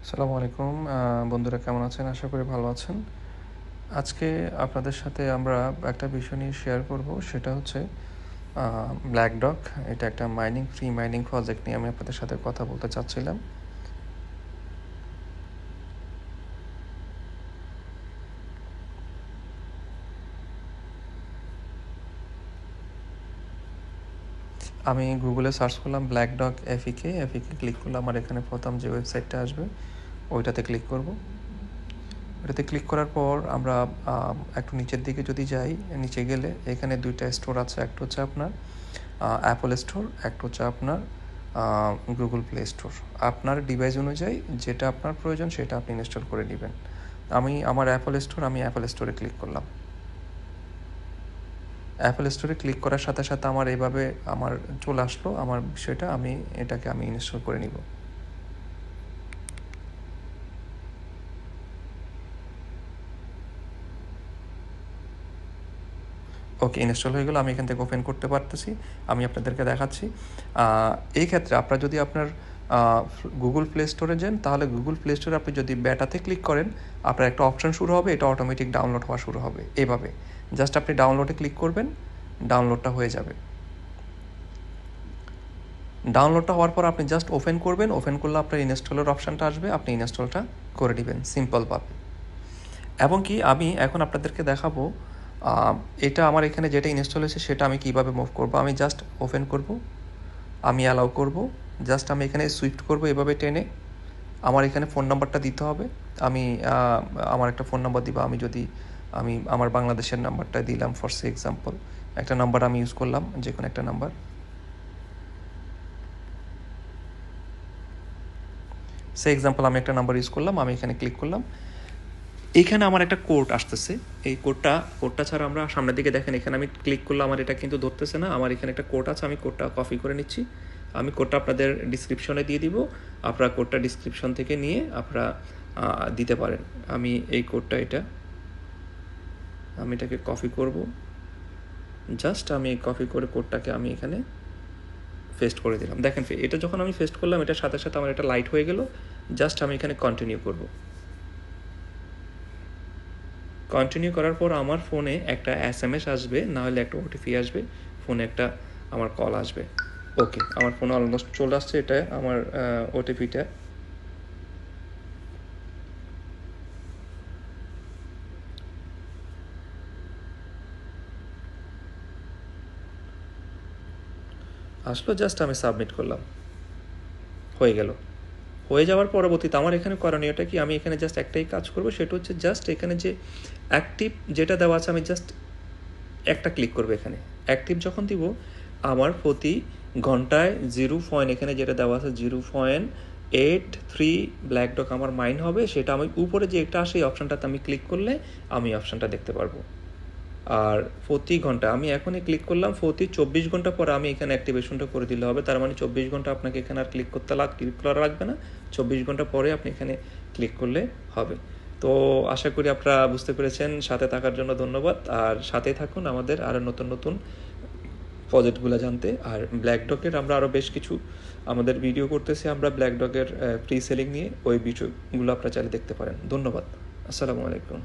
আসসালামু আলাইকুম বন্ধুরা, কেমন আছেন? আশা করি ভালো আছেন। আজকে আপনাদের সাথে আমরা একটা বিষয় নিয়ে শেয়ার করব, সেটা হচ্ছে ব্ল্যাক ডগ। এটা একটা ফ্রি মাইনিং প্রজেক্ট নিয়ে আমি আপনাদের সাথে কথা বলতে চাচ্ছিলাম। আমি গুগলে সার্চ করলাম ব্ল্যাক ডগ এফিকে ক্লিক করলাম। আমার এখানে প্রথম যে ওয়েবসাইটটা আসবে ওইটাতে ক্লিক করব। ওটাতে ক্লিক করার পর আমরা একটু নিচের দিকে যদি যাই, নিচে গেলে এখানে দুইটা স্টোর আছে। একটা হচ্ছে আপনার অ্যাপল স্টোর, একটা হচ্ছে আপনার গুগল প্লে স্টোর। আপনার ডিভাইস অনুযায়ী যেটা আপনার প্রয়োজন সেটা আপনি ইনস্টল করে নেবেন। আমি অ্যাপল স্টোরে ক্লিক করলাম। অ্যাপল স্টোরে ক্লিক করার সাথে সাথে আমার এইভাবে চলে আসলো আমার বিষয়টা। এটাকে ইনস্টল করে নিব। ওকে, ইনস্টল হয়ে গেলো। আমি এখান থেকে ওপেন করতে পারতেছি। আমি আপনাদেরকে দেখাচ্ছি। এই ক্ষেত্রে আপনার যদি আপনার গুগল প্লে স্টোরে যান, তাহলে গুগল প্লে স্টোরে আপনি যদি বেটাতে ক্লিক করেন, আপনার একটা অপশান শুরু হবে, এটা অটোমেটিক ডাউনলোড হওয়া শুরু হবে। এভাবে জাস্ট আপনি ডাউনলোডে ক্লিক করবেন, ডাউনলোডটা হয়ে যাবে। ডাউনলোডটা হওয়ার পর আপনি জাস্ট ওপেন করবেন। ওপেন করলে আপনার ইনস্টলের অপশানটা আসবে, আপনি ইনস্টলটা করে নেবেন সিম্পলভাবে। এবং কি আমি এখন আপনাদেরকে দেখাবো এটা আমার এখানে যেটা ইনস্টল হয়েছে সেটা আমি কীভাবে মুভ করব। আমি জাস্ট ওপেন করব, আমি অ্যালাউ করব, জাস্ট আমি এখানে সুইফট করব এভাবে টেনে। আমার এখানে ফোন নাম্বারটা দিতে হবে। আমি আমার একটা ফোন নাম্বার দিব। আমি আমার বাংলাদেশের নাম্বারটা দিলাম ফর সে এক্সাম্পল। একটা নাম্বার আমি ইউজ করলাম, যে কোনো একটা নাম্বার। সে এক্সাম্পল আমি একটা নাম্বার ইউজ করলাম। আমি এখানে ক্লিক করলাম। এইখানে আমার একটা কোড আসতেছে। এই কোডটা ছাড়া আমরা সামনের দিকে দেখেন, এখানে আমি ক্লিক করলে আমার এটা কিন্তু ধরতেছে না। আমার এখানে একটা কোড আছে, আমি কোডটা কপি করে নিচ্ছি। আমি কোডটা আপনাদের ডিসক্রিপশনে দিয়ে দিব। আপনারা কোডটা ডিসক্রিপশন থেকে নিয়ে আপনারা দিতে পারেন। আমি এই কোডটা আমি এটাকে কপি করব। জাস্ট আমি কপি করে কোডটাকে আমি এখানে পেস্ট করে দিলাম। দেখেন, এটা যখন আমি পেস্ট করলাম, এটার সাথে সাথে আমার এটা লাইট হয়ে গেল। জাস্ট আমি এখানে কন্টিনিউ করব। কন্টিনিউ করার পর আমার ফোনে একটা SMS আসবে, না হলে একটা ওটিপি আসবে, ফোনে একটা আমার কল আসবে। ওকে, আমার ফোনে অলমোস্ট চলে আসছে এটা আমার ওটিপিটা। আসলো, জাস্ট আমি সাবমিট করলাম, হয়ে গেল। হয়ে যাওয়ার পরবর্তীতে আমার এখানে করণীয়টা কি, আমি এখানে জাস্ট একটাই কাজ করব, সেটা হচ্ছে জাস্ট এখানে যে অ্যাক্টিভ যেটা দেওয়া আছে, আমি জাস্ট একটা ক্লিক করবো। এখানে অ্যাক্টিভ যখন দিব, আমার প্রতি ঘন্টায় 0. এখানে যেটা দেওয়া আছে 0.83 ব্ল্যাক ডগ আমার মাইন হবে। সেটা আমি উপরে যে একটা আসে এই অপশানটাতে আমি ক্লিক করলে আমি অপশানটা দেখতে পারবো। আর প্রতি ঘন্টা আমি এখনই ক্লিক করলাম, প্রতি 24 ঘন্টা পরে আমি এখানে অ্যাক্টিভেশনটা করে দিলে হবে। তার মানে 24 ঘন্টা আপনাকে এখানে আর ক্লিক করা লাগবে না। 24 ঘন্টা পরে আপনি এখানে ক্লিক করলে হবে। তো আশা করি আপনারা বুঝতে পেরেছেন। সাথে থাকার জন্য ধন্যবাদ। আর সাথে থাকুন আমাদের আরও নতুন নতুন প্রজেক্টগুলো জানতে। আর ব্ল্যাক ডগের আমরা আরও বেশ কিছু আমাদের ভিডিও করতেছি আমরা ব্ল্যাক ডগের প্রি সেলিং নিয়ে। ওই বিষয়গুলো আপনারা চাইলে দেখতে পারেন। ধন্যবাদ। আসসালামু আলাইকুম।